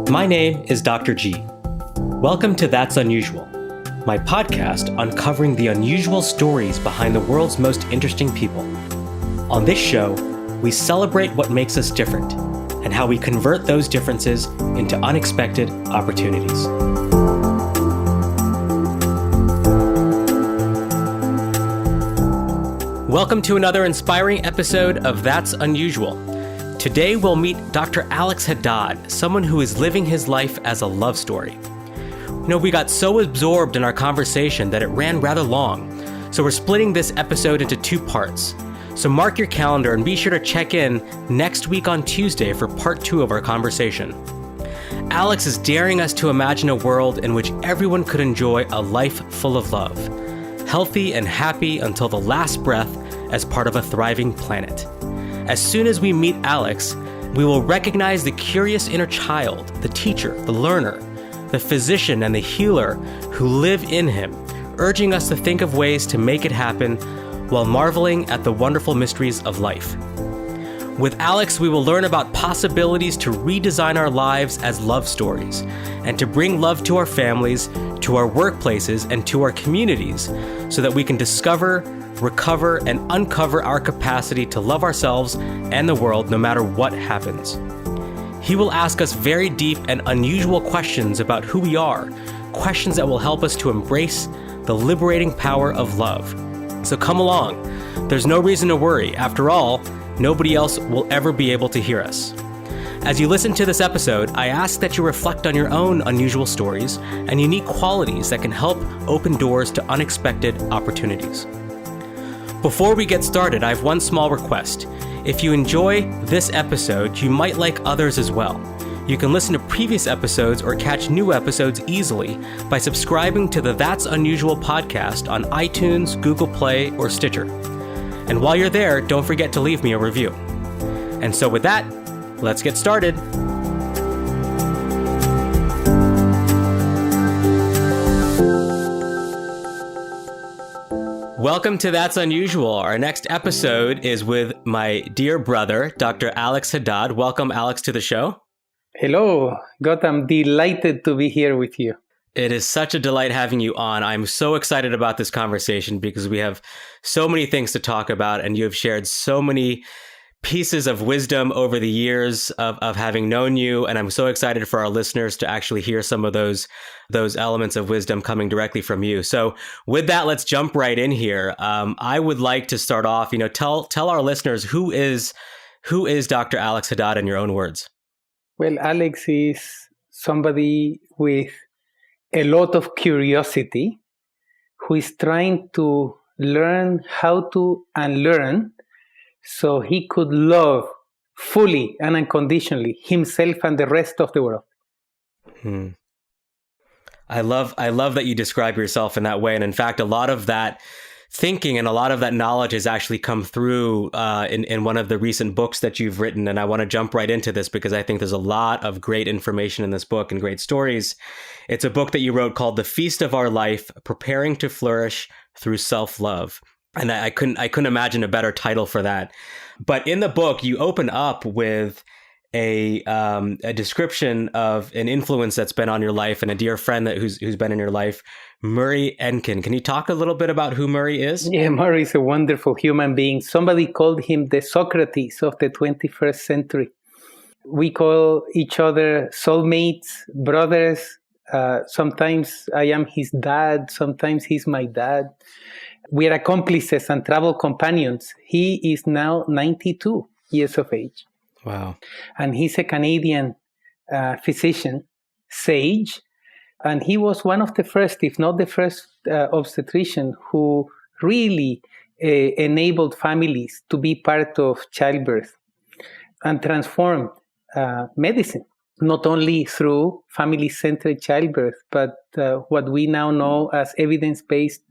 My name is Dr. G. Welcome to That's Unusual, my podcast uncovering the unusual stories behind the world's most interesting people. On this show, we celebrate what makes us different and how we convert those differences into unexpected opportunities. Welcome to another inspiring episode of That's Unusual. Today we'll meet Dr. Alex Jadad, someone who is living his life as a love story. We got so absorbed in our conversation that it ran rather long, so we're splitting this episode into two parts. So mark your calendar and be sure to check in next week on Tuesday for part 2 of our conversation. Alex is daring us to imagine a world in which everyone could enjoy a life full of love, healthy and happy until the last breath as part of a thriving planet. As soon as we meet Alex, we will recognize the curious inner child, the teacher, the learner, the physician, and the healer who live in him, urging us to think of ways to make it happen while marveling at the wonderful mysteries of life. With Alex, we will learn about possibilities to redesign our lives as love stories and to bring love to our families, to our workplaces, and to our communities so that we can discover, recover, and uncover our capacity to love ourselves and the world no matter what happens. He will ask us very deep and unusual questions about who we are, questions that will help us to embrace the liberating power of love. So come along. There's no reason to worry. After all, nobody else will ever be able to hear us. As you listen to this episode, I ask that you reflect on your own unusual stories and unique qualities that can help open doors to unexpected opportunities. Before we get started, I have one small request. If you enjoy this episode, you might like others as well. You can listen to previous episodes or catch new episodes easily by subscribing to the That's Unusual podcast on iTunes, Google Play, or Stitcher. And while you're there, don't forget to leave me a review. And so with that, let's get started. Welcome to That's Unusual. Our next episode is with my dear brother, Dr. Alex Jadad. Welcome, Alex, to the show. Hello, I'm delighted to be here with you. It is such a delight having you on. I'm so excited about this conversation because we have so many things to talk about, and you have shared so many pieces of wisdom over the years of having known you. And I'm so excited for our listeners to actually hear some of those elements of wisdom coming directly from you. So with that, let's jump right in here. I would like to start off, tell our listeners who is Dr. Alex Jadad in your own words. Well, Alex is somebody with a lot of curiosity who is trying to learn how to unlearn so he could love fully and unconditionally himself and the rest of the world. I love that you describe yourself in that way. And in fact, a lot of that thinking and a lot of that knowledge has actually come through in one of the recent books that you've written. And I want to jump right into this because I think there's a lot of great information in this book and great stories. It's a book that you wrote called The Feast of Our Life, Preparing to Flourish Through Self-Love. And I couldn't imagine a better title for that. But in the book, you open up with a description of an influence that's been on your life and a dear friend who's been in your life, Murray Enkin. Can you talk a little bit about who Murray is? Yeah, Murray is a wonderful human being. Somebody called him the Socrates of the 21st century. We call each other soulmates, brothers. Sometimes I am his dad. Sometimes he's my dad. We are accomplices and travel companions. He is now 92 years of age. Wow. And he's a Canadian physician, sage. And he was one of the first, if not the first obstetrician who really enabled families to be part of childbirth and transformed medicine, not only through family-centered childbirth, but what we now know as evidence-based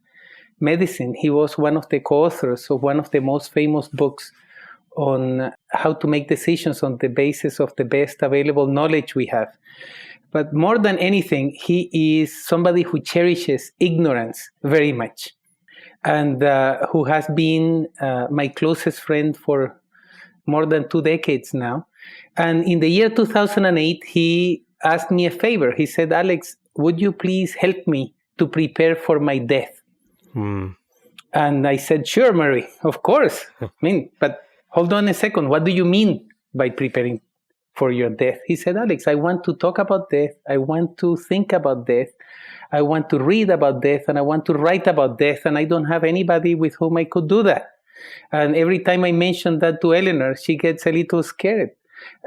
medicine. He was one of the co-authors of one of the most famous books on how to make decisions on the basis of the best available knowledge we have. But more than anything, he is somebody who cherishes ignorance very much and who has been my closest friend for more than 2 decades now. And in the year 2008, he asked me a favor. He said, Alex, would you please help me to prepare for my death? And I said, sure, Murray, of course. But hold on a second. What do you mean by preparing for your death? He said, Alex, I want to talk about death. I want to think about death. I want to read about death, and I want to write about death, and I don't have anybody with whom I could do that. And every time I mention that to Eleanor, she gets a little scared.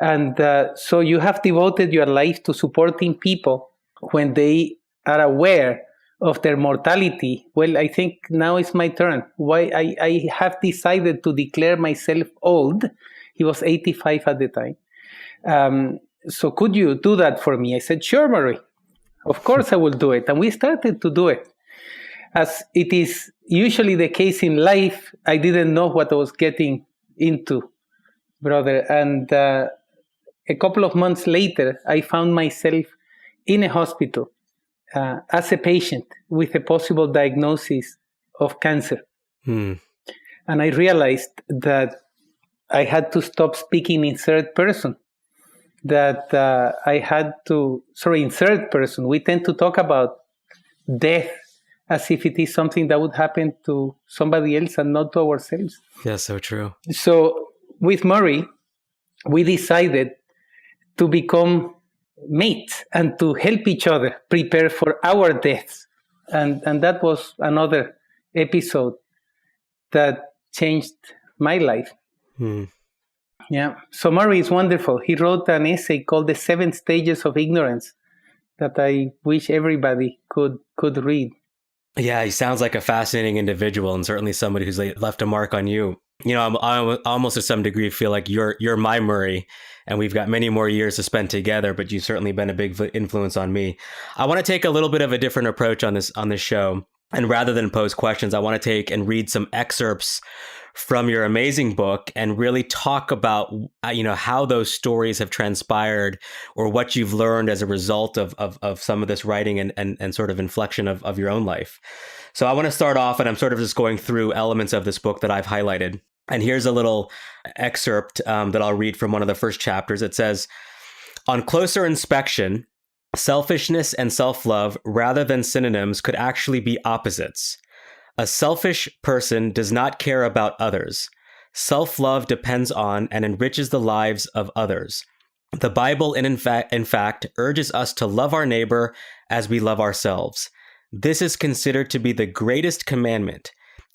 And so you have devoted your life to supporting people when they are aware of their mortality. Well, I think now it's my turn. Why I have decided to declare myself old. He was 85 at the time. So could you do that for me? I said, sure, Murray. Of course I will do it. And we started to do it. As it is usually the case in life, I didn't know what I was getting into, brother. And a couple of months later, I found myself in a hospital as a patient with a possible diagnosis of cancer. And I realized that I had to stop speaking in third person. That I had to, in third person. We tend to talk about death as if it is something that would happen to somebody else and not to ourselves. Yeah, so true. So with Murray, we decided to become mates and to help each other prepare for our deaths. And that was another episode that changed my life. Yeah. So Murray is wonderful. He wrote an essay called The 7 Stages of Ignorance that I wish everybody could read. Yeah, he sounds like a fascinating individual, and certainly somebody who's left a mark on you. You know, I almost to some degree feel like you're my Murray, and we've got many more years to spend together, but you've certainly been a big influence on me. I want to take a little bit of a different approach on this show. And rather than pose questions, I want to take and read some excerpts from your amazing book and really talk about, how those stories have transpired or what you've learned as a result of some of this writing and sort of inflection of your own life. So I want to start off, and I'm sort of just going through elements of this book that I've highlighted. And here's a little excerpt that I'll read from one of the first chapters. It says, on closer inspection, selfishness and self-love, rather than synonyms, could actually be opposites. A selfish person does not care about others. Self-love depends on and enriches the lives of others. The Bible, in fact, urges us to love our neighbor as we love ourselves. This is considered to be the greatest commandment.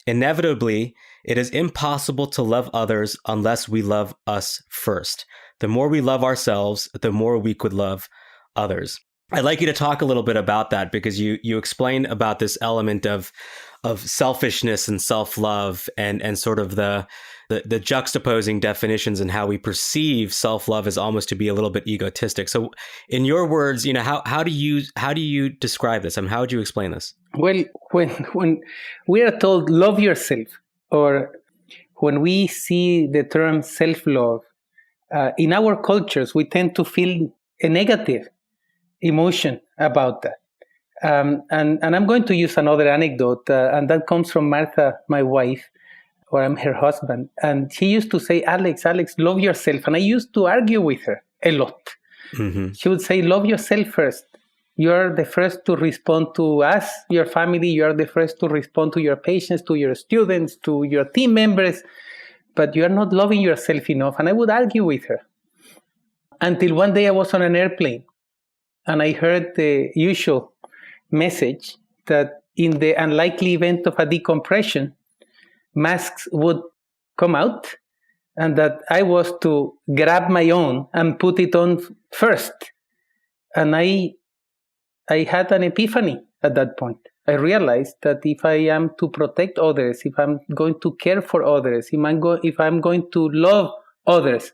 Inevitably, it is impossible to love others unless we love us first. The more we love ourselves, the more we could love others. I'd like you to talk a little bit about that, because you explain about this element of selfishness and self-love and sort of the juxtaposing definitions and how we perceive self-love as almost to be a little bit egotistic. So in your words, how do you describe this? How would you explain this? Well, when we are told love yourself, or when we see the term self-love, in our cultures, we tend to feel a negative emotion about that. And I'm going to use another anecdote, and that comes from Martha, my wife, or I'm her husband. And she used to say, Alex, love yourself. And I used to argue with her a lot. Mm-hmm. She would say, love yourself first. You're the first to respond to us, your family. You're the first to respond to your patients, to your students, to your team members. But you're not loving yourself enough. And I would argue with her. Until one day I was on an airplane, and I heard the usual message that in the unlikely event of a decompression, masks would come out, and that I was to grab my own and put it on first. And I had an epiphany at that point. I realized that if I am to protect others, if I'm going to care for others, if I'm going to love others,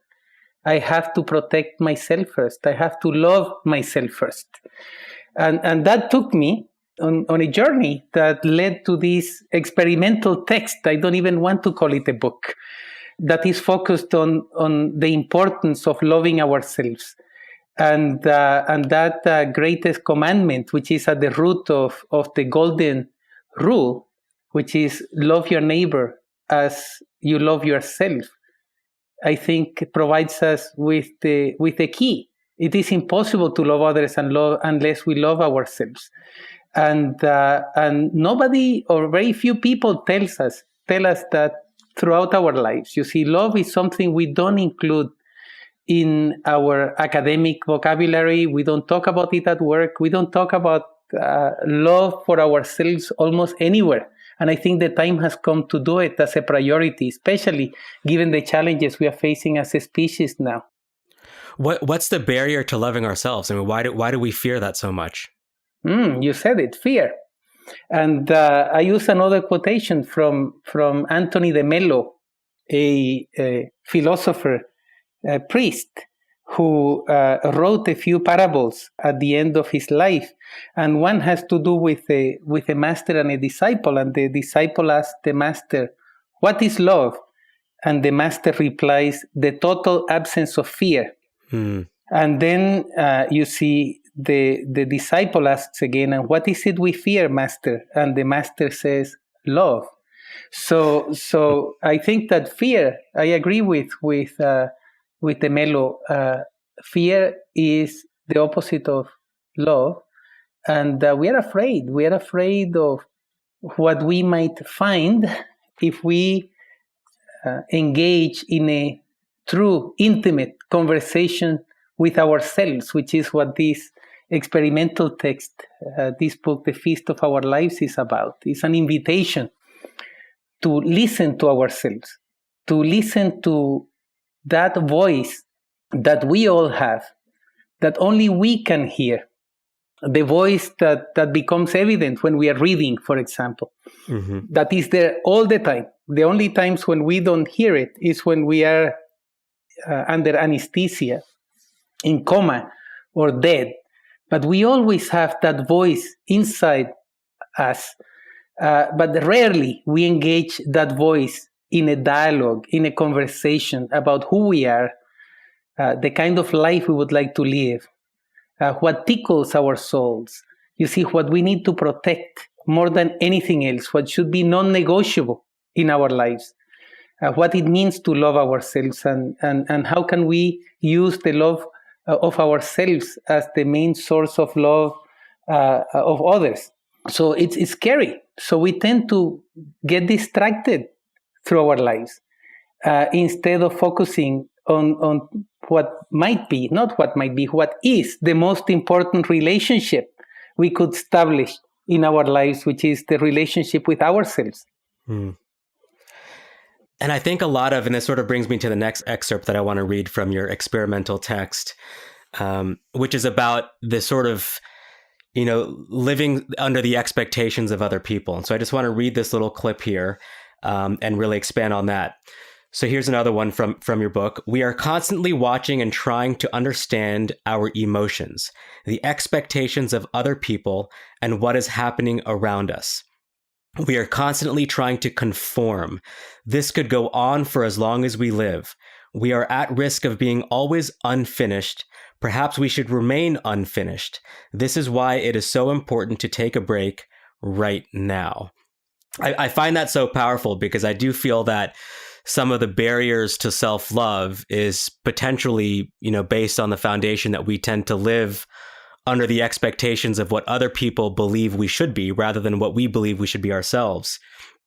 I have to protect myself first. I have to love myself first. And that took me on a journey that led to this experimental text. I don't even want to call it a book, that is focused on the importance of loving ourselves. And that greatest commandment, which is at the root of the golden rule, which is love your neighbor as you love yourself, I think provides us with the key It is impossible to love others unless we love ourselves. And nobody or very few people tell us that throughout our lives. You see, love is something we don't include in our academic vocabulary. We don't talk about it at work. We don't talk about love for ourselves almost anywhere. And I think the time has come to do it as a priority, especially given the challenges we are facing as a species now. What's the barrier to loving ourselves? I mean, why do we fear that so much? You said it, fear. And I use another quotation from Anthony de Mello, a philosopher, a priest, who wrote a few parables at the end of his life. And one has to do with a master and a disciple. And the disciple asks the master, "What is love?" And the master replies, "The total absence of fear." And then you see the disciple asks again, "And what is it we fear, master?" And the master says, "Love." So I think that fear, I agree with the Mello, fear is the opposite of love. And we are afraid. We are afraid of what we might find if we engage in a true, intimate conversation with ourselves, which is what this experimental text, this book, The Feast of Our Lives, is about. It's an invitation to listen to ourselves, to listen to that voice that we all have, that only we can hear, the voice that becomes evident when we are reading, for example, that is there all the time. The only times when we don't hear it is when we are under anesthesia, in coma, or dead. But we always have that voice inside us. But rarely we engage that voice in a dialogue, in a conversation about who we are, the kind of life we would like to live, what tickles our souls. You see, what we need to protect more than anything else, what should be non-negotiable in our lives, what it means to love ourselves, and how can we use the love of ourselves as the main source of love of others. So it's scary. So we tend to get distracted through our lives instead of focusing on what might be, not what might be, what is the most important relationship we could establish in our lives, which is the relationship with ourselves. And I think a lot of, and this sort of brings me to the next excerpt that I want to read from your experimental text, which is about this sort of, living under the expectations of other people. And so I just want to read this little clip here and really expand on that. So here's another one from your book. We are constantly watching and trying to understand our emotions, the expectations of other people, and what is happening around us. We are constantly trying to conform. This could go on for as long as we live. We are at risk of being always unfinished. Perhaps we should remain unfinished. This is why it is so important to take a break right now. I find that so powerful because I do feel that some of the barriers to self-love is potentially, based on the foundation that we tend to live under the expectations of what other people believe we should be rather than what we believe we should be ourselves.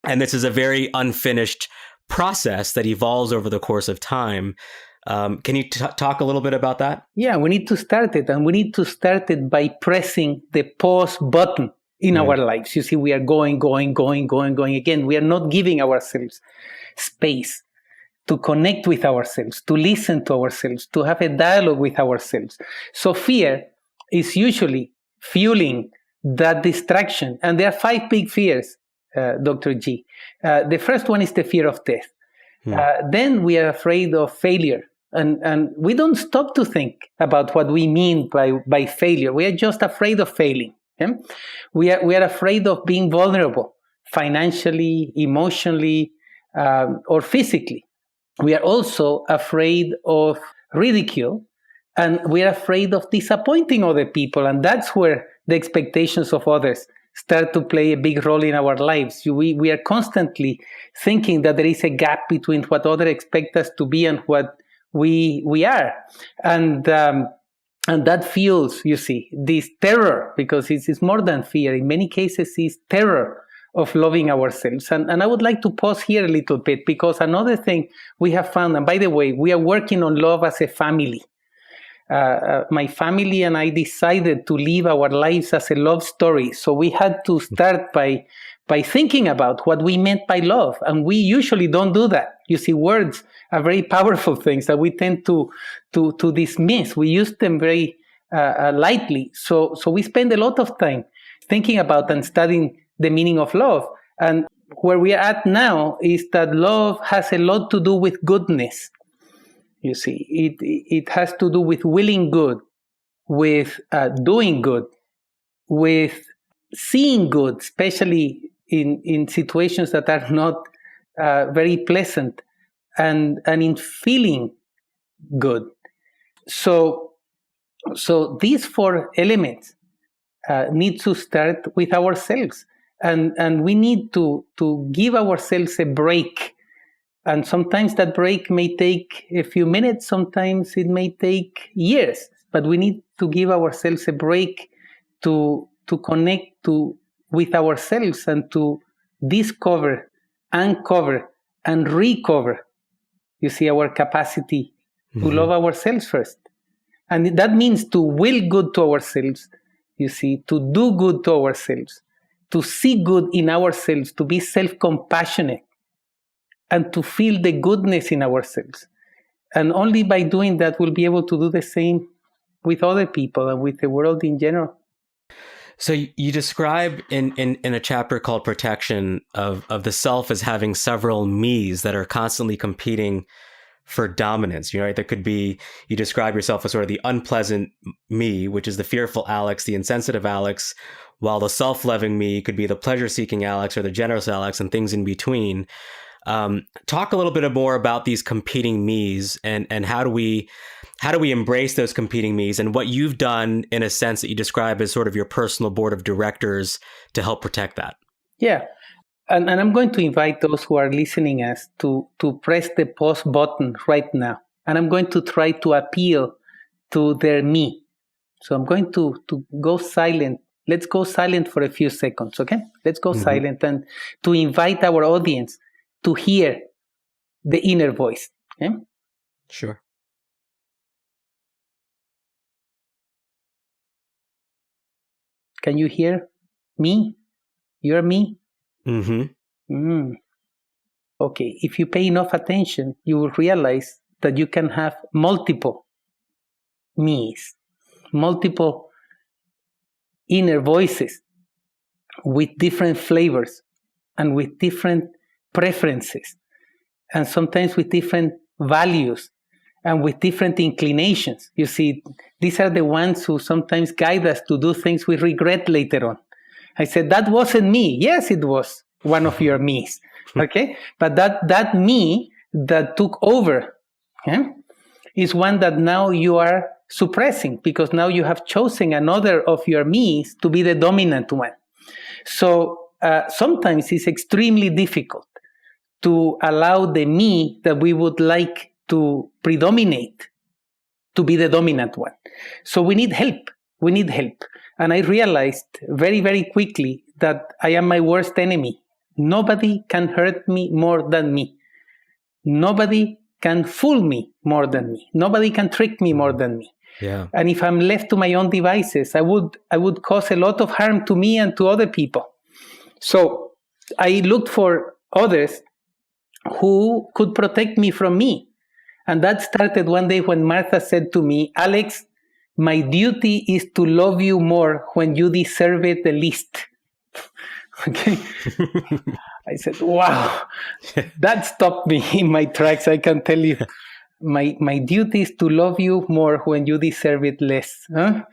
And this is a very unfinished process that evolves over the course of time. Can you talk a little bit about that? Yeah, we need to start it. And we need to start it by pressing the pause button in our lives. You see, we are going again. We are not giving ourselves space to connect with ourselves, to listen to ourselves, to have a dialogue with ourselves. So fear is usually fueling that distraction. And there are 5 big fears, Dr. G. The first one is the fear of death. Then we are afraid of failure. And we don't stop to think about what we mean by failure. We are just afraid of failing. Okay? We are afraid of being vulnerable, financially, emotionally, or physically. We are also afraid of ridicule, and we are afraid of disappointing other people. And that's where the expectations of others start to play a big role in our lives. We are constantly thinking that there is a gap between what others expect us to be and what we are. And And that fuels, you see, this terror, because it's more than fear. In many cases, it's terror of loving ourselves. And I would like to pause here a little bit, because another thing we have found, and by the way, we are working on love as a family. My family and I decided to live our lives as a love story. So we had to start by thinking about what we meant by love. And we usually don't do that. You see, words are very powerful things that we tend to dismiss. We use them very lightly. So we spend a lot of time thinking about and studying the meaning of love. And where we are at now is that love has a lot to do with goodness. You see, it has to do with willing good, with doing good, with seeing good, especially in situations that are not very pleasant, and in feeling good. So these four elements need to start with ourselves, and we need to give ourselves a break. And sometimes that break may take a few minutes, sometimes it may take years, but we need to give ourselves a break to connect with ourselves and to discover, uncover, and recover, you see, our capacity to love ourselves first. And that means to will good to ourselves, you see, to do good to ourselves, to see good in ourselves, to be self-compassionate, and to feel the goodness in ourselves. And only by doing that, we'll be able to do the same with other people and with the world in general. So you describe in a chapter called Protection of the self as having several me's that are constantly competing for dominance. You know, right? There could be, you describe yourself as sort of the unpleasant me, which is the fearful Alex, the insensitive Alex, while the self-loving me could be the pleasure-seeking Alex or the generous Alex, and things in between. Talk a little bit more about these competing me's and how do we embrace those competing me's, and what you've done in a sense that you describe as sort of your personal board of directors to help protect that. Yeah. And I'm going to invite those who are listening us to press the pause button right now. And I'm going to try to appeal to their me. So I'm going to go silent. Let's go silent for a few seconds, okay? Let's go silent, and to invite our audience to hear the inner voice. Okay? Sure. Can you hear me? You're me? Mm-hmm. Okay. If you pay enough attention, you will realize that you can have multiple me's, multiple inner voices with different flavors and with different preferences, and sometimes with different values and with different inclinations. You see, these are the ones who sometimes guide us to do things we regret later on. I said, that wasn't me. Yes, it was one of your me's. Okay? But that me that took over is one that now you are suppressing, because now you have chosen another of your me's to be the dominant one. So sometimes it's extremely difficult to allow the me that we would like to predominate to be the dominant one. So we need help. We need help. And I realized very, very quickly that I am my worst enemy. Nobody can hurt me more than me. Nobody can fool me more than me. Nobody can trick me more than me. Yeah. And if I'm left to my own devices, I would cause a lot of harm to me and to other people. So I looked for others who could protect me from me. And that started one day when Martha said to me, Alex, my duty is to love you more when you deserve it the least. Okay. I said, wow, that stopped me in my tracks. I can tell you, my duty is to love you more when you deserve it less. Huh?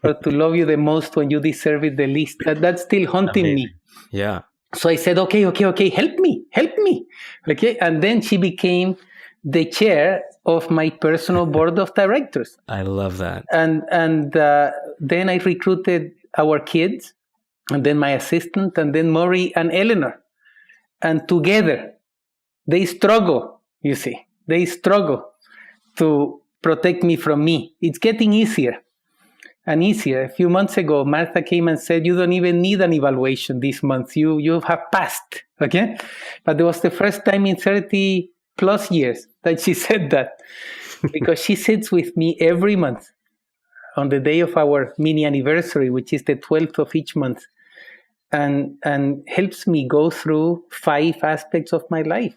Or to love you the most when you deserve it the least. That's still haunting me. Yeah. So I said, okay, help me. Okay. And then she became the chair of my personal board of directors. I love that. And then I recruited our kids, and then my assistant, and then Maury and Eleanor. And together, they struggle, you see. They struggle to protect me from me. It's getting easier and easier. A few months ago, Martha came and said, you don't even need an evaluation this month. You have passed, okay? But it was the first time in 30 plus years that she said that, because she sits with me every month on the day of our mini anniversary, which is the 12th of each month, and helps me go through 5 aspects of my life,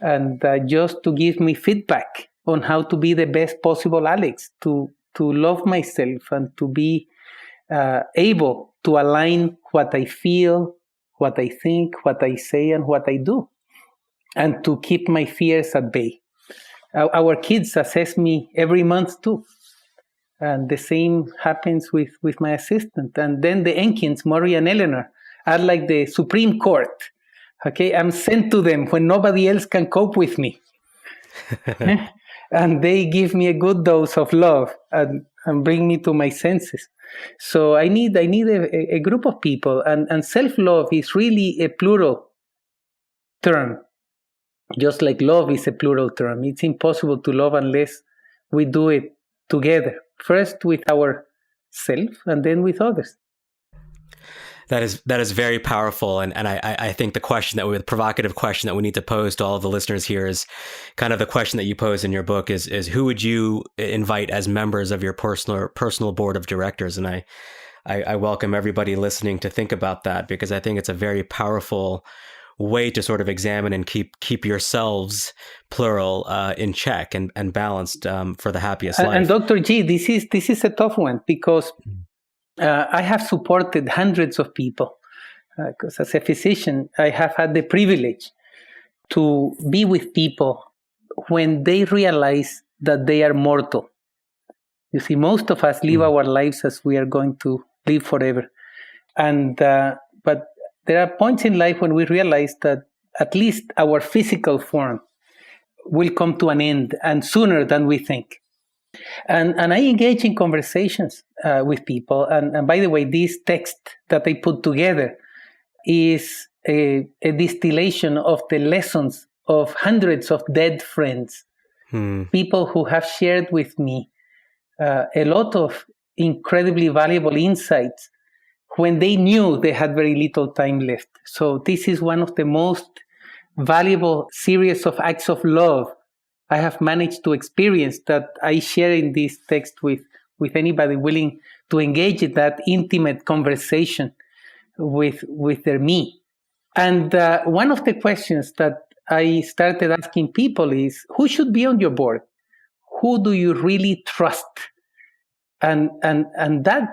and just to give me feedback on how to be the best possible Alex, to love myself and to be able to align what I feel, what I think, what I say, and what I do, and to keep my fears at bay. Our kids assess me every month too. And the same happens with my assistant. And then the Enkins, Maury and Eleanor, are like the Supreme Court. Okay, I'm sent to them when nobody else can cope with me. And they give me a good dose of love and bring me to my senses. So I need a group of people. And self-love is really a plural term. Just like love is a plural term. It's impossible to love unless we do it together. First with ourself and then with others. That is very powerful, and I think the provocative question that we need to pose to all of the listeners here is kind of the question that you pose in your book is who would you invite as members of your personal board of directors? And I welcome everybody listening to think about that, because I think it's a very powerful way to sort of examine and keep yourselves, plural, in check and balanced for the happiest life. And Dr. G, this is a tough one, because I have supported hundreds of people. Because as a physician, I have had the privilege to be with people when they realize that they are mortal. You see, most of us live our lives as we are going to live forever. And but there are points in life when we realize that at least our physical form will come to an end, and sooner than we think. And I engage in conversations with people. And by the way, this text that I put together is a distillation of the lessons of hundreds of dead friends, people who have shared with me a lot of incredibly valuable insights when they knew they had very little time left. So this is one of the most valuable series of acts of love I have managed to experience, that I share in this text with anybody willing to engage in that intimate conversation with their me. And one of the questions that I started asking people is, who should be on your board? Who do you really trust? And that,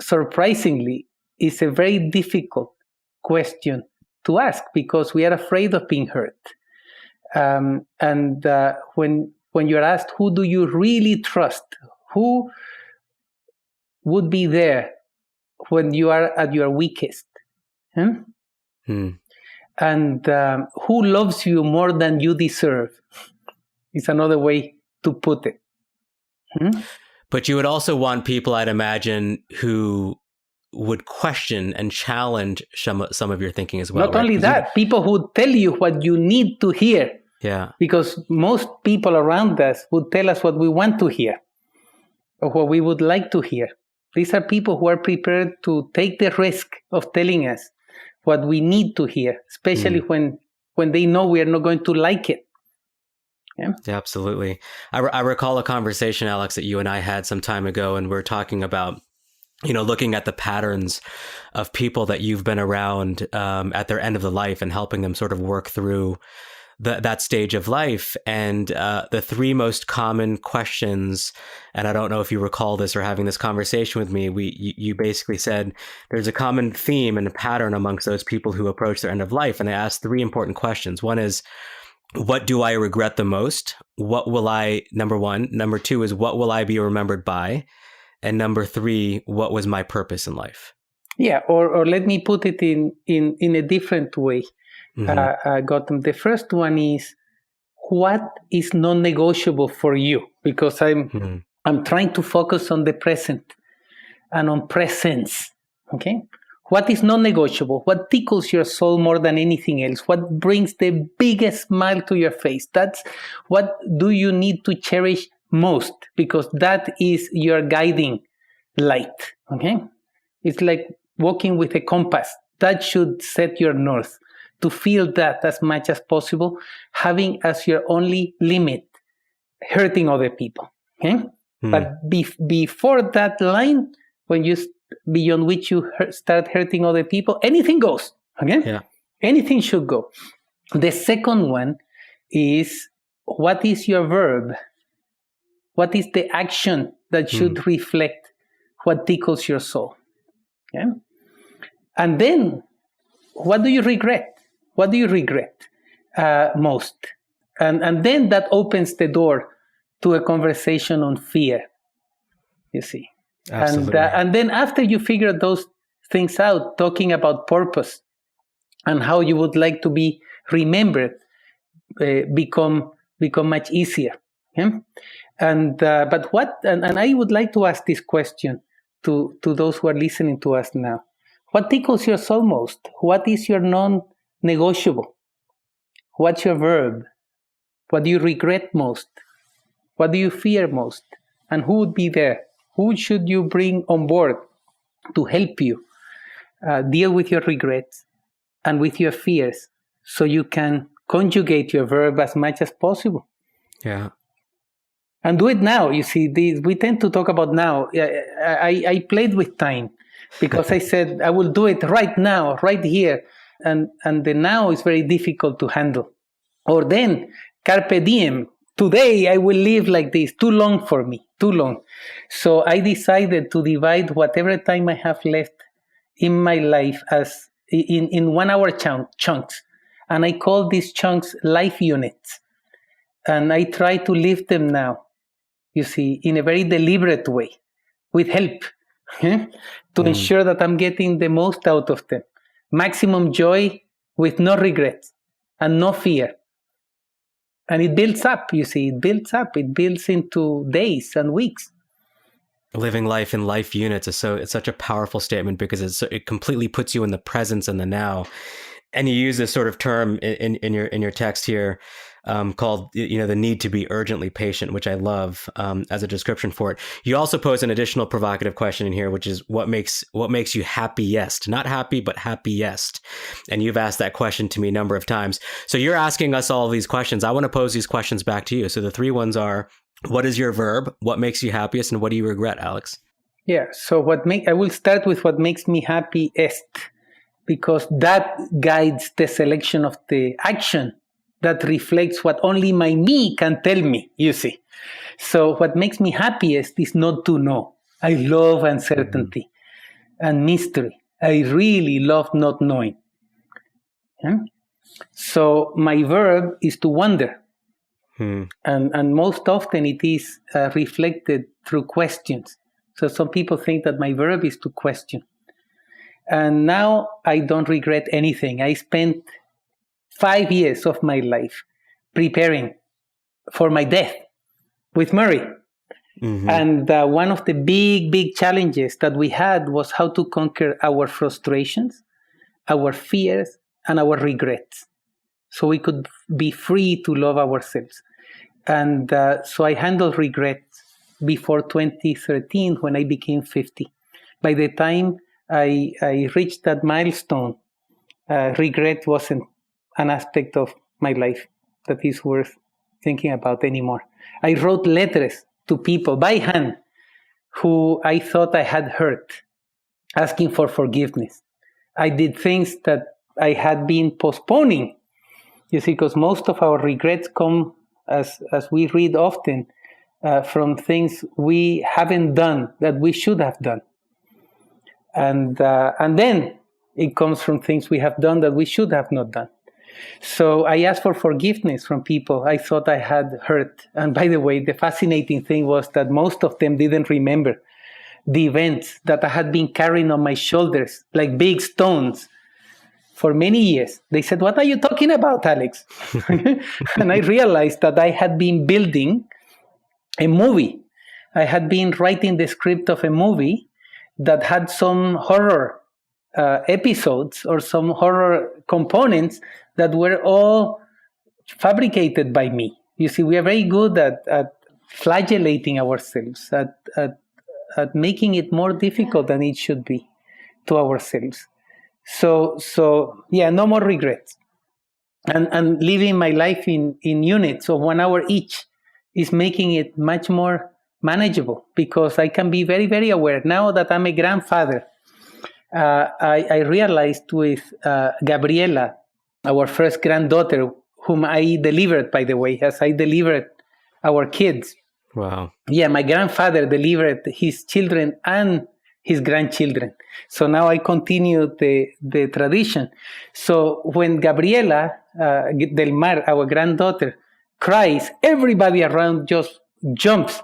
surprisingly, is a very difficult question to ask, because we are afraid of being hurt. When you're asked, who do you really trust? Who would be there when you are at your weakest? And who loves you more than you deserve? Is another way to put it. But you would also want people, I'd imagine, who would question and challenge some of your thinking as well. Not only that, people who tell you what you need to hear. Yeah. Because most people around us would tell us what we want to hear or what we would like to hear. These are people who are prepared to take the risk of telling us what we need to hear, especially when they know we are not going to like it. Yeah, absolutely. I recall a conversation, Alex, that you and I had some time ago, and we're talking about, looking at the patterns of people that you've been around at their end of the life and helping them sort of work through that stage of life. And the 3 most common questions, and I don't know if you recall this or having this conversation with me, you basically said there's a common theme and a pattern amongst those people who approach their end of life. And I asked 3 important questions. One is, what do I regret the most? What will I, number 1. Number 2 is, what will I be remembered by? And number 3, what was my purpose in life? Yeah, or let me put it in a different way. Gautam. The first one is, what is non-negotiable for you? Because I'm trying to focus on the present and on presence. Okay, What is non-negotiable? What tickles your soul more than anything else? What brings the biggest smile to your face? That's what do you need to cherish most, because that is your guiding light. Okay? It's like walking with a compass. That should set your north. To feel that as much as possible, having as your only limit hurting other people. Okay? But before that line, when you beyond which you start hurting other people, anything goes. Okay? Yeah. Anything should go. The second one is, what is your verb? What is the action that should reflect what tickles your soul? Okay? And then, what do you regret? What do you regret most? And then that opens the door to a conversation on fear, you see. Absolutely. And then after you figure those things out, talking about purpose and how you would like to be remembered become much easier. Okay? But I would like to ask this question to those who are listening to us now. What tickles your soul most? What is your non-negotiable? What's your verb? What do you regret most? What do you fear most? And who would be there? Who should you bring on board to help you deal with your regrets and with your fears, so you can conjugate your verb as much as possible? Yeah. And do it now. You see, we tend to talk about now. I played with time because I said I will do it right now, right here. And the now is very difficult to handle. Or then, carpe diem. Today I will live like this. Too long for me. Too long. So I decided to divide whatever time I have left in my life as in 1 hour chunks. And I call these chunks life units. And I try to live them now, you see, in a very deliberate way, with help, to ensure that I'm getting the most out of them. Maximum joy with no regrets and no fear. And it builds up, you see, it builds into days and weeks. Living life in life units it's such a powerful statement, because it completely puts you in the presence and the now. And you use this sort of term in your text here called, the need to be urgently patient, which I love as a description for it. You also pose an additional provocative question in here, which is what makes you happiest? Not happy, but happiest. And you've asked that question to me a number of times. So you're asking us all these questions. I want to pose these questions back to you. So the three ones are: what is your verb? What makes you happiest? And what do you regret, Alex? Yeah. So I will start with what makes me happiest, because that guides the selection of the action that reflects what only my me can tell me, you see. So what makes me happiest is not to know. I love uncertainty and mystery. I really love not knowing. Yeah? So my verb is to wonder. And most often it is reflected through questions. So some people think that my verb is to question. And now I don't regret anything. I spent 5 years of my life preparing for my death with Murray. And one of the big challenges that we had was how to conquer our frustrations, our fears, and our regrets, so we could be free to love ourselves. And so I handled regrets before 2013, when I became 50. By the time I reached that milestone, regret wasn't an aspect of my life that is worth thinking about anymore. I wrote letters to people by hand who I thought I had hurt, asking for forgiveness. I did things that I had been postponing, you see, because most of our regrets come, as we read often, from things we haven't done that we should have done. And then it comes from things we have done that we should have not done. So I asked for forgiveness from people I thought I had hurt. And by the way, the fascinating thing was that most of them didn't remember the events that I had been carrying on my shoulders like big stones for many years. They said, "What are you talking about, Alex?" And I realized that I had been building a movie. I had been writing the script of a movie that had some horror episodes or some horror components that were all fabricated by me. You see, we are very good at flagellating ourselves, at making it more difficult than it should be to ourselves. So yeah, no more regrets. And living my life in units of 1 hour each is making it much more manageable, because I can be very, very aware. Now that I'm a grandfather, I realized with Gabriela, our first granddaughter, whom I delivered, by the way, as I delivered our kids. Wow. Yeah, my grandfather delivered his children and his grandchildren. So now I continue the tradition. So when Gabriela Del Mar, our granddaughter, cries, everybody around just jumps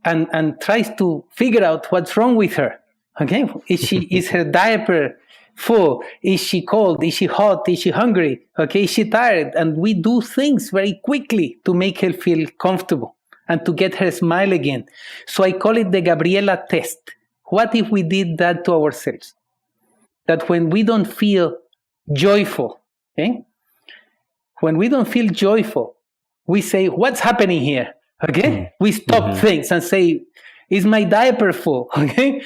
and tries to figure out what's wrong with her. Okay, is her diaper full? Is she cold? Is she hot? Is she hungry? Okay, is she tired? And we do things very quickly to make her feel comfortable and to get her smile again. So I call it the Gabriela test. What if we did that to ourselves? That when we don't feel joyful, okay? When we don't feel joyful, we say, what's happening here? Okay? We stop things and say, is my diaper full? Okay?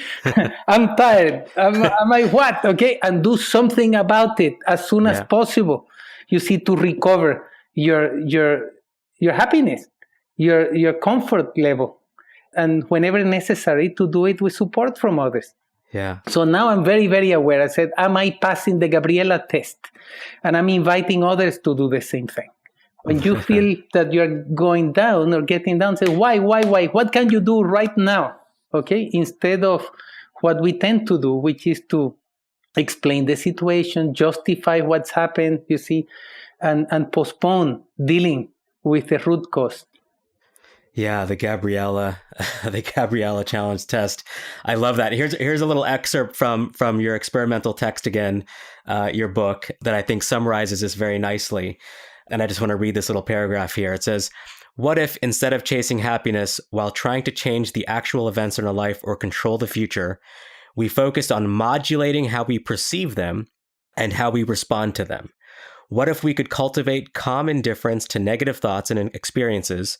I'm tired. Am I what? Okay? And do something about it as soon as possible. You see, to recover your happiness, your comfort level. And whenever necessary, to do it with support from others. Yeah. So now I'm very, very aware. I said, am I passing the Gabriela test? And I'm inviting others to do the same thing. When you feel that you're going down or getting down, say, why? What can you do right now? Okay? Instead of what we tend to do, which is to explain the situation, justify what's happened, you see, and postpone dealing with the root cause. Yeah, the Gabriela challenge test. I love that. Here's a little excerpt from your experimental text again, your book, that I think summarizes this very nicely. And I just want to read this little paragraph here. It says, what if instead of chasing happiness while trying to change the actual events in our life or control the future, we focused on modulating how we perceive them and how we respond to them? What if we could cultivate calm indifference to negative thoughts and experiences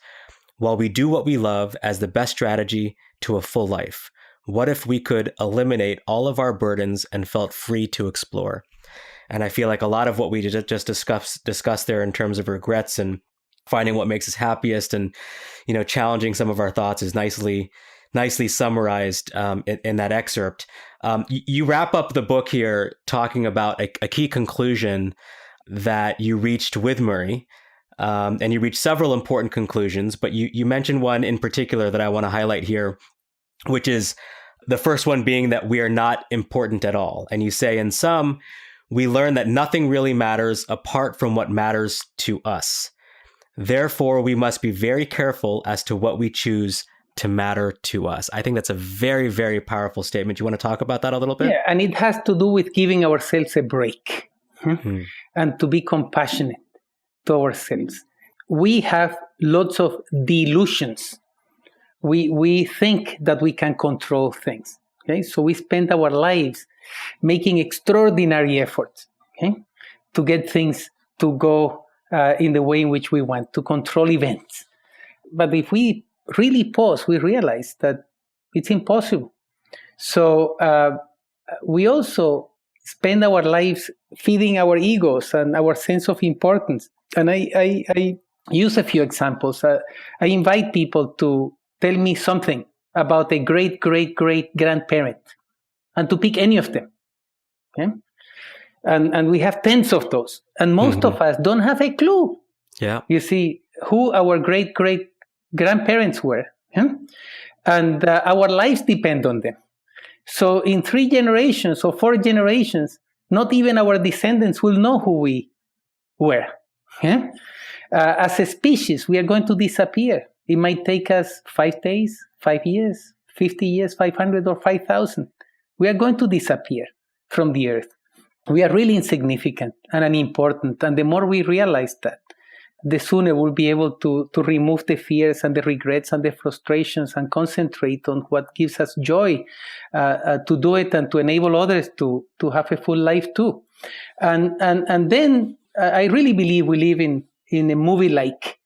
while we do what we love as the best strategy to a full life? What if we could eliminate all of our burdens and felt free to explore? And I feel like a lot of what we just discussed there in terms of regrets and finding what makes us happiest and, challenging some of our thoughts is nicely summarized in that excerpt. You wrap up the book here talking about a key conclusion that you reached with Murray. And you reached several important conclusions, but you mentioned one in particular that I want to highlight here, which is the first one being that we are not important at all. And you say, in sum, we learn that nothing really matters apart from what matters to us. Therefore, we must be very careful as to what we choose to matter to us. I think that's a very, very powerful statement. You want to talk about that a little bit? Yeah, and it has to do with giving ourselves a break and to be compassionate to ourselves. We have lots of delusions. We think that we can control things. Okay, so we spend our lives making extraordinary efforts, okay, to get things to go in the way in which we want, to control events. But if we really pause, we realize that it's impossible. So we also spend our lives feeding our egos and our sense of importance. And I use a few examples. I invite people to tell me something about a great, great, great grandparent and to pick any of them. Okay? And we have tens of those. And most of us don't have a clue. Yeah. You see, who our great, great grandparents were. And our lives depend on them. So in 3 generations or 4 generations, not even our descendants will know who we were. As a species, we are going to disappear. It might take us 5 days, 5 years, 50 years, 500 or 5,000. We are going to disappear from the earth. We are really insignificant and unimportant. And the more we realize that, the sooner we'll be able to remove the fears and the regrets and the frustrations and concentrate on what gives us joy to do it and to enable others to have a full life too. And then I really believe we live in a movie-like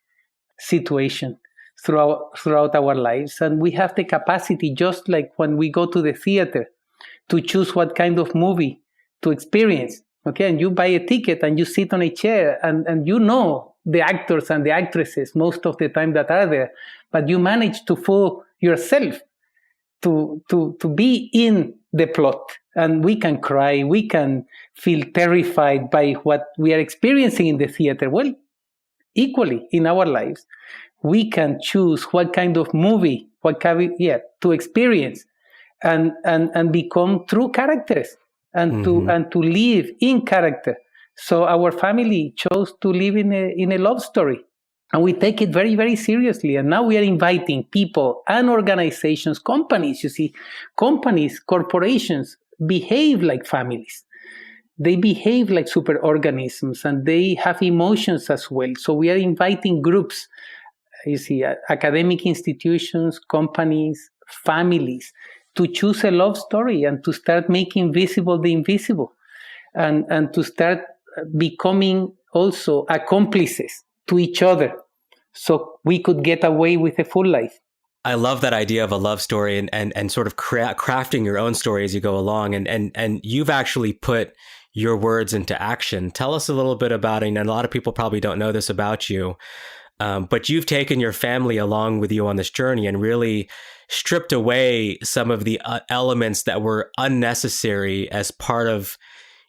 situation throughout our lives. And we have the capacity, just like when we go to the theater, to choose what kind of movie to experience. Okay, and you buy a ticket and you sit on a chair and you know the actors and the actresses most of the time that are there, but you manage to fool yourself to be in the plot. And we can cry, we can feel terrified by what we are experiencing in the theater. Well, equally in our lives, we can choose what kind of movie, to experience and become true characters and to live in character. So our family chose to live in a love story, and we take it very, very seriously. And now we are inviting people and organizations, companies. You see, companies, corporations behave like families. They behave like superorganisms, and they have emotions as well. So we are inviting groups, you see, academic institutions, companies, families, to choose a love story and to start making visible the invisible, and to start becoming also accomplices to each other, so we could get away with a full life. I love that idea of a love story and sort of crafting your own story as you go along. And you've actually put your words into action. Tell us a little bit about it. And a lot of people probably don't know this about you, but you've taken your family along with you on this journey and really stripped away some of the elements that were unnecessary as part of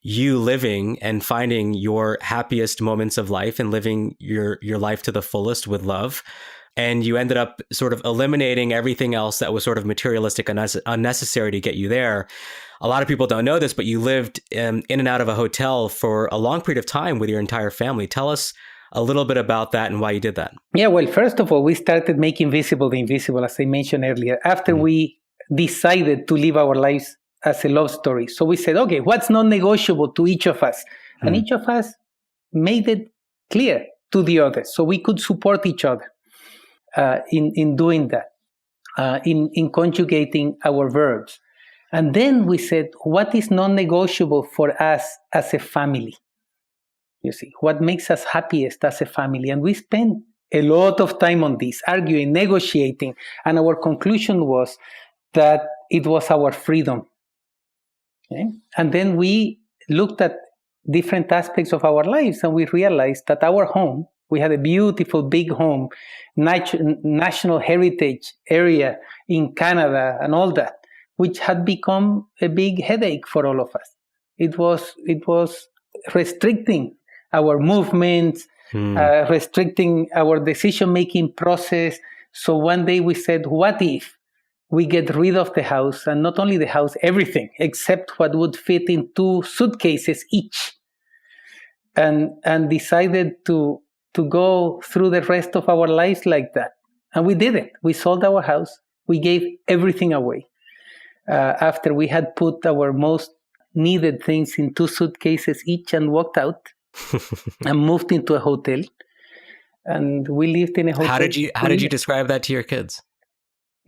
you living and finding your happiest moments of life and living your life to the fullest with love. And you ended up sort of eliminating everything else that was sort of materialistic and unnecessary to get you there. A lot of people don't know this, but you lived in and out of a hotel for a long period of time with your entire family. Tell us a little bit about that and why you did that. Yeah, well, first of all, we started making visible the invisible, as I mentioned earlier, after we decided to live our lives as a love story. So we said, okay, what's non-negotiable to each of us? And each of us made it clear to the others, so we could support each other in doing that, in conjugating our verbs. And then we said, what is non-negotiable for us as a family? You see, what makes us happiest as a family? And we spent a lot of time on this, arguing, negotiating. And our conclusion was that it was our freedom. Okay? And then we looked at different aspects of our lives, and we realized that our home, we had a beautiful big home, national heritage area in Canada and all that, which had become a big headache for all of us. It was restricting our movements, restricting our decision-making process. So one day we said, what if we get rid of the house, and not only the house, everything, except what would fit in 2 suitcases each, and decided to go through the rest of our lives like that. And we did it. We sold our house. We gave everything away. After we had put our most needed things in 2 suitcases each and walked out and moved into a hotel. And we lived in a hotel. How did you describe that to your kids?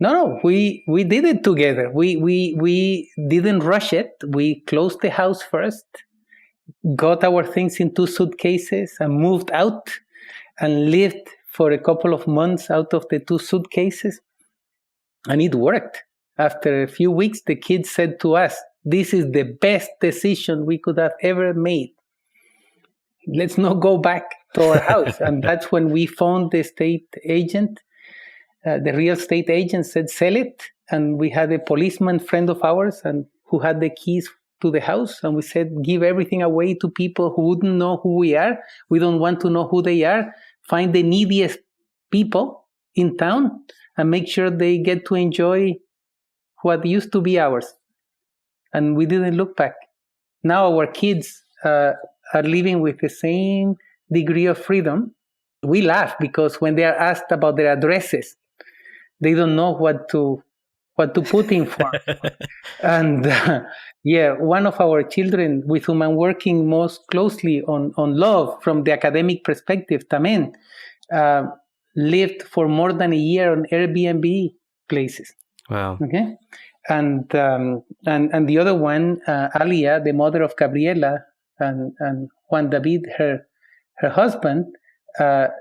No, we did it together. We didn't rush it. We closed the house first, got our things in 2 suitcases and moved out and lived for a couple of months out of the 2 suitcases. And it worked. After a few weeks, the kids said to us, this is the best decision we could have ever made. Let's not go back to our house. And that's when we phoned the estate agent. The real estate agent said, sell it. And we had a policeman friend of ours and who had the keys to the house. And we said, give everything away to people who wouldn't know who we are. We don't want to know who they are. Find the neediest people in town and make sure they get to enjoy what used to be ours. And we didn't look back. Now our kids are living with the same degree of freedom. We laugh because when they are asked about their addresses, they don't know what to what to put in form. And one of our children with whom I'm working most closely on love from the academic perspective, Tamen, lived for more than a year on Airbnb places. Wow. Okay. And the other one, Alia, the mother of Gabriela, and Juan David, her husband,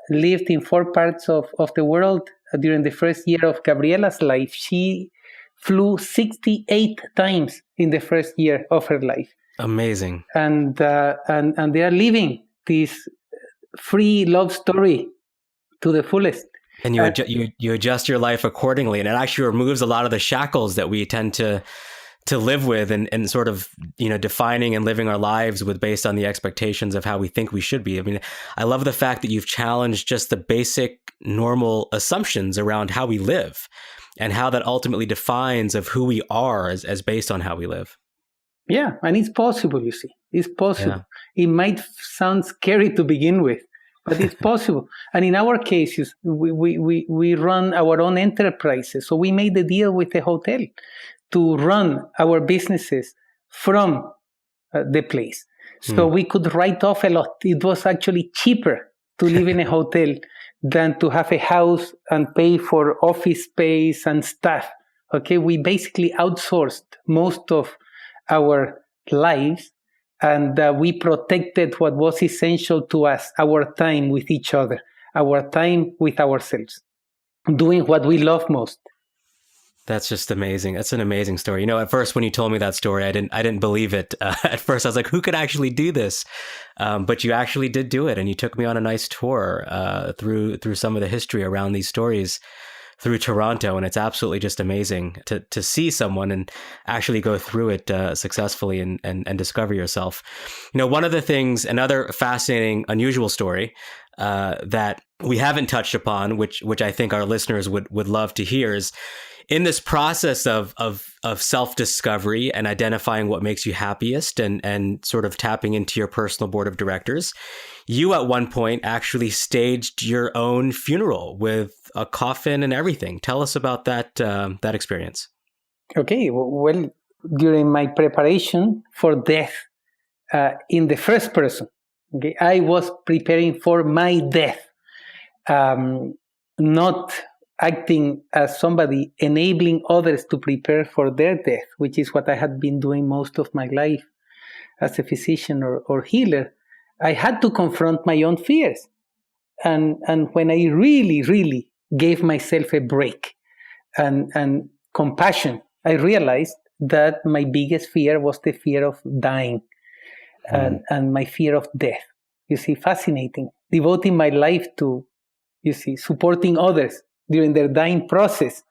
lived in 4 parts of the world during the first year of Gabriela's life. She flew 68 times in the first year of her life. Amazing. And they are living this free love story to the fullest. And you adjust your life accordingly, and it actually removes a lot of the shackles that we tend to live with, and sort of, defining and living our lives with based on the expectations of how we think we should be. I mean, I love the fact that you've challenged just the basic normal assumptions around how we live and how that ultimately defines of who we are as based on how we live. Yeah, and it's possible, you see. It's possible. Yeah. It might sound scary to begin with, but it's possible. And in our cases, we run our own enterprises. So we made a deal with a hotel to run our businesses from the place. So we could write off a lot. It was actually cheaper to live in a hotel than to have a house and pay for office space and staff. Okay, we basically outsourced most of our lives, and we protected what was essential to us, our time with each other, our time with ourselves, doing what we love most. That's just amazing. That's an amazing story. At first when you told me that story, I didn't believe it. At first I was like, who could actually do this? But you actually did do it, and you took me on a nice tour through some of the history around these stories through Toronto, and it's absolutely just amazing to see someone and actually go through it successfully and discover yourself. One of the things, another fascinating, unusual story that we haven't touched upon, which I think our listeners would love to hear, is in this process of self-discovery and identifying what makes you happiest and sort of tapping into your personal board of directors, you at one point actually staged your own funeral with a coffin and everything. Tell us about that experience. Okay. Well, during my preparation for death in the first person, okay, I was preparing for my death, not acting as somebody enabling others to prepare for their death, which is what I had been doing most of my life as a physician or healer. I had to confront my own fears. And when I really, really gave myself a break and compassion, I realized that my biggest fear was the fear of dying and my fear of death. You see, fascinating. Devoting my life to, supporting others during their dying process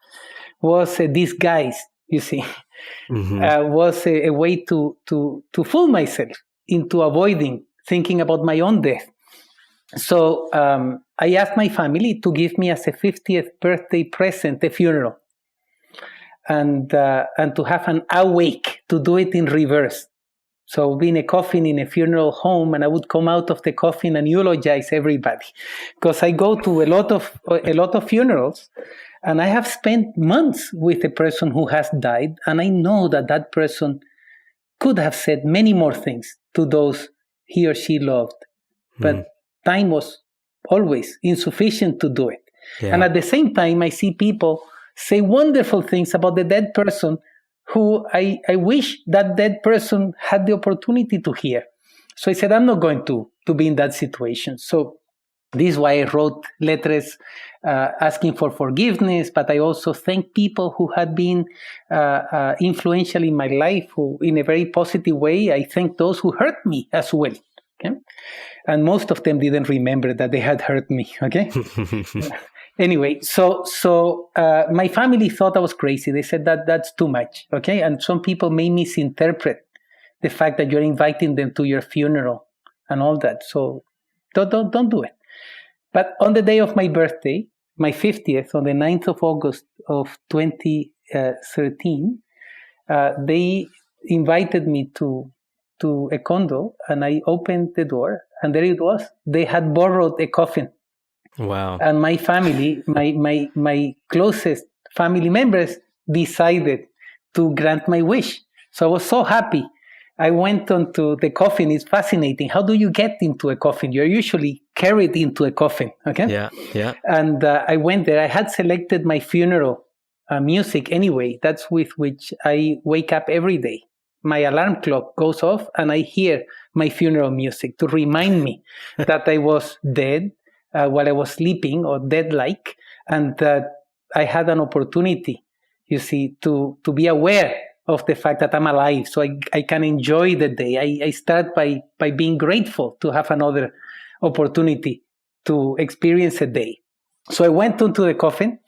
was a disguise, was a way to fool myself into avoiding thinking about my own death. So I asked my family to give me as a 50th birthday present a funeral, and to have an awake, to do it in reverse. So be in a coffin in a funeral home, and I would come out of the coffin and eulogize everybody, because I go to a lot of funerals, and I have spent months with a person who has died, and I know that person could have said many more things to those he or she loved, but time was always insufficient to do it. Yeah. And at the same time, I see people say wonderful things about the dead person who I wish that dead person had the opportunity to hear. So I said, I'm not going to be in that situation. So this is why I wrote letters asking for forgiveness, but I also thank people who had been influential in my life, who, in a very positive way, I thank those who hurt me as well. Okay? And most of them didn't remember that they had hurt me. Okay. Anyway, so my family thought I was crazy. They said that's too much. Okay. And some people may misinterpret the fact that you're inviting them to your funeral and all that. So don't do it. But on the day of my birthday, my 50th, on the 9th of August of 2013, they invited me to a condo, and I opened the door, and there it was. They had borrowed a coffin. Wow. And my family, my closest family members decided to grant my wish. So I was so happy. I went onto the coffin. It's fascinating. How do you get into a coffin? You're usually carried into a coffin, okay? Yeah. And I went there. I had selected my funeral music anyway. That's with which I wake up every day. My alarm clock goes off and I hear my funeral music to remind me that I was dead while I was sleeping, or dead-like, and that I had an opportunity, you see, to be aware of the fact that I'm alive, so I can enjoy the day. I start by being grateful to have another opportunity to experience a day. So I went into the coffin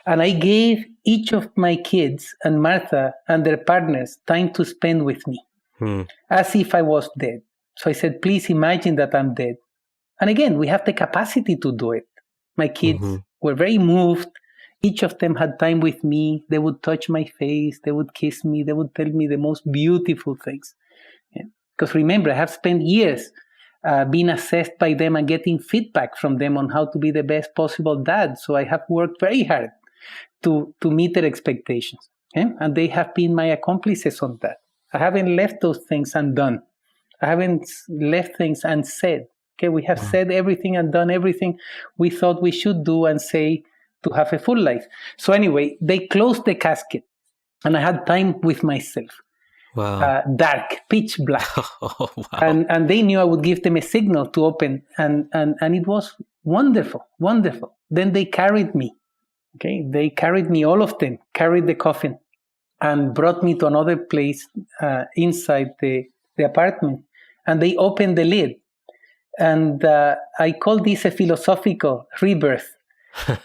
and I gave each of my kids and Martha and their partners time to spend with me, as if I was dead. So I said, please imagine that I'm dead. And again, we have the capacity to do it. My kids were very moved. Each of them had time with me. They would touch my face. They would kiss me. They would tell me the most beautiful things. Yeah. Because remember, I have spent years being assessed by them and getting feedback from them on how to be the best possible dad. So I have worked very hard to meet their expectations. Okay? And they have been my accomplices on that. I haven't left those things undone. I haven't left things unsaid. Okay, we have said everything and done everything we thought we should do and say to have a full life. So anyway, they closed the casket and I had time with myself. Wow. Dark, pitch black. Oh, wow. And they knew I would give them a signal to open, and it was wonderful, wonderful. Then they carried me. Okay, they carried me, all of them, carried the coffin and brought me to another place inside the apartment. And they opened the lid. And I call this a philosophical rebirth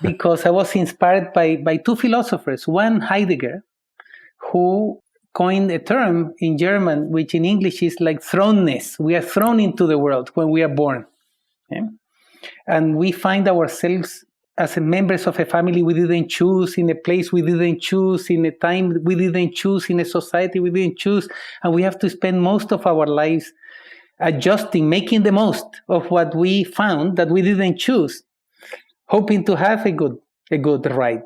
because I was inspired by two philosophers. One, Heidegger, who coined a term in German, which in English is like thrownness. We are thrown into the world when we are born. Okay? And we find ourselves as members of a family we didn't choose, in a place we didn't choose, in a time we didn't choose, in a society we didn't choose. And we have to spend most of our lives adjusting, making the most of what we found that we didn't choose, hoping to have a good ride.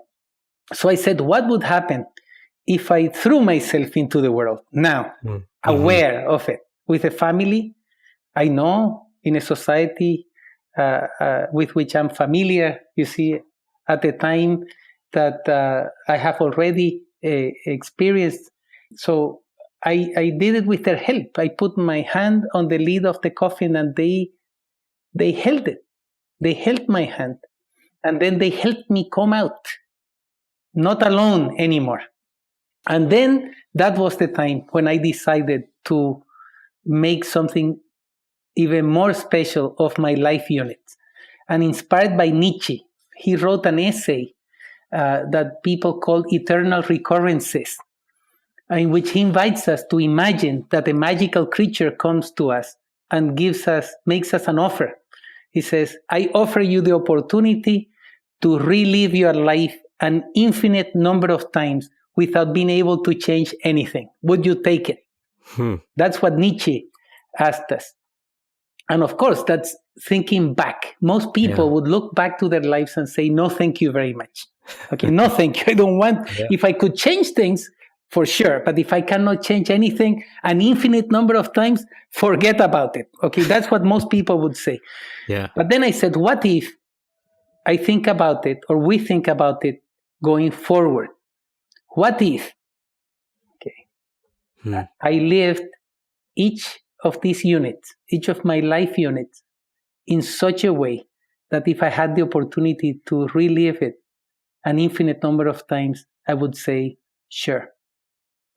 So I said, what would happen if I threw myself into the world now, aware of it, with a family I know, in a society with which I'm familiar, you see, at a time that I have already experienced. So I did it with their help. I put my hand on the lid of the coffin and they held it. They held my hand. And then they helped me come out, not alone anymore. And then that was the time when I decided to make something even more special of my life units. And inspired by Nietzsche, he wrote an essay that people call Eternal Recurrences, in which he invites us to imagine that a magical creature comes to us and makes us an offer. He says, I offer you the opportunity to relive your life an infinite number of times without being able to change anything. Would you take it? That's what Nietzsche asked us. And of course, that's thinking back. Most people would look back to their lives and say, no, thank you very much. Okay, no, thank you. I don't want, if I could change things, for sure. But if I cannot change anything an infinite number of times, forget about it. Okay, that's what most people would say. Yeah. But then I said, what if I think about it, or we think about it going forward? What if, I lived each of these units, each of my life units, in such a way that if I had the opportunity to relive it an infinite number of times, I would say, sure.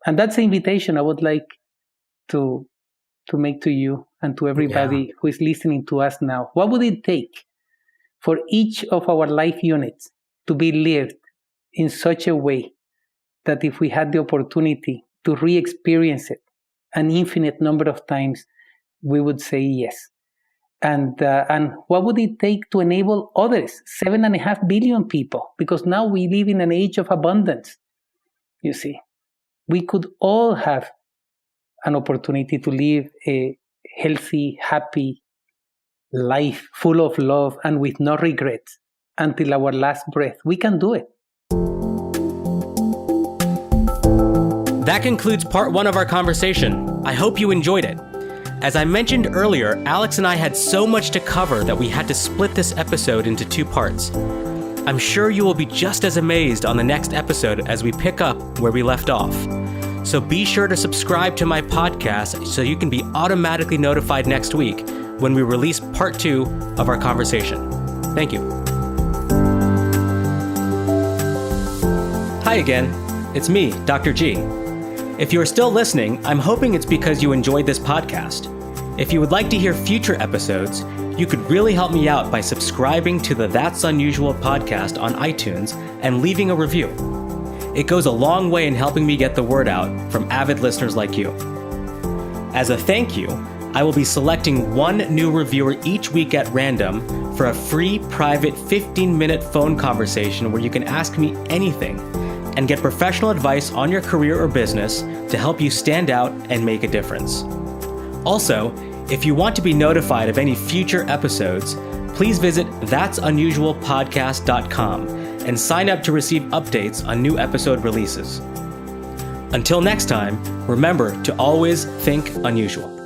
And that's the invitation I would like to make to you and to everybody who is listening to us now. What would it take for each of our life units to be lived in such a way that if we had the opportunity to re-experience it an infinite number of times, we would say yes? And what would it take to enable others, 7.5 billion people? Because now we live in an age of abundance, you see. We could all have an opportunity to live a healthy, happy life, full of love and with no regrets until our last breath. We can do it. That concludes part 1 of our conversation. I hope you enjoyed it. As I mentioned earlier, Alex and I had so much to cover that we had to split this episode into 2 parts. I'm sure you will be just as amazed on the next episode as we pick up where we left off. So be sure to subscribe to my podcast so you can be automatically notified next week when we release part 2 of our conversation. Thank you. Hi again, it's me, Dr. G. If you're still listening, I'm hoping it's because you enjoyed this podcast. If you would like to hear future episodes, you could really help me out by subscribing to the That's Unusual podcast on iTunes and leaving a review. It goes a long way in helping me get the word out from avid listeners like you. As a thank you, I will be selecting 1 new reviewer each week at random for a free private 15-minute phone conversation where you can ask me anything and get professional advice on your career or business to help you stand out and make a difference. Also, if you want to be notified of any future episodes, please visit that'sunusualpodcast.com and sign up to receive updates on new episode releases. Until next time, remember to always think unusual.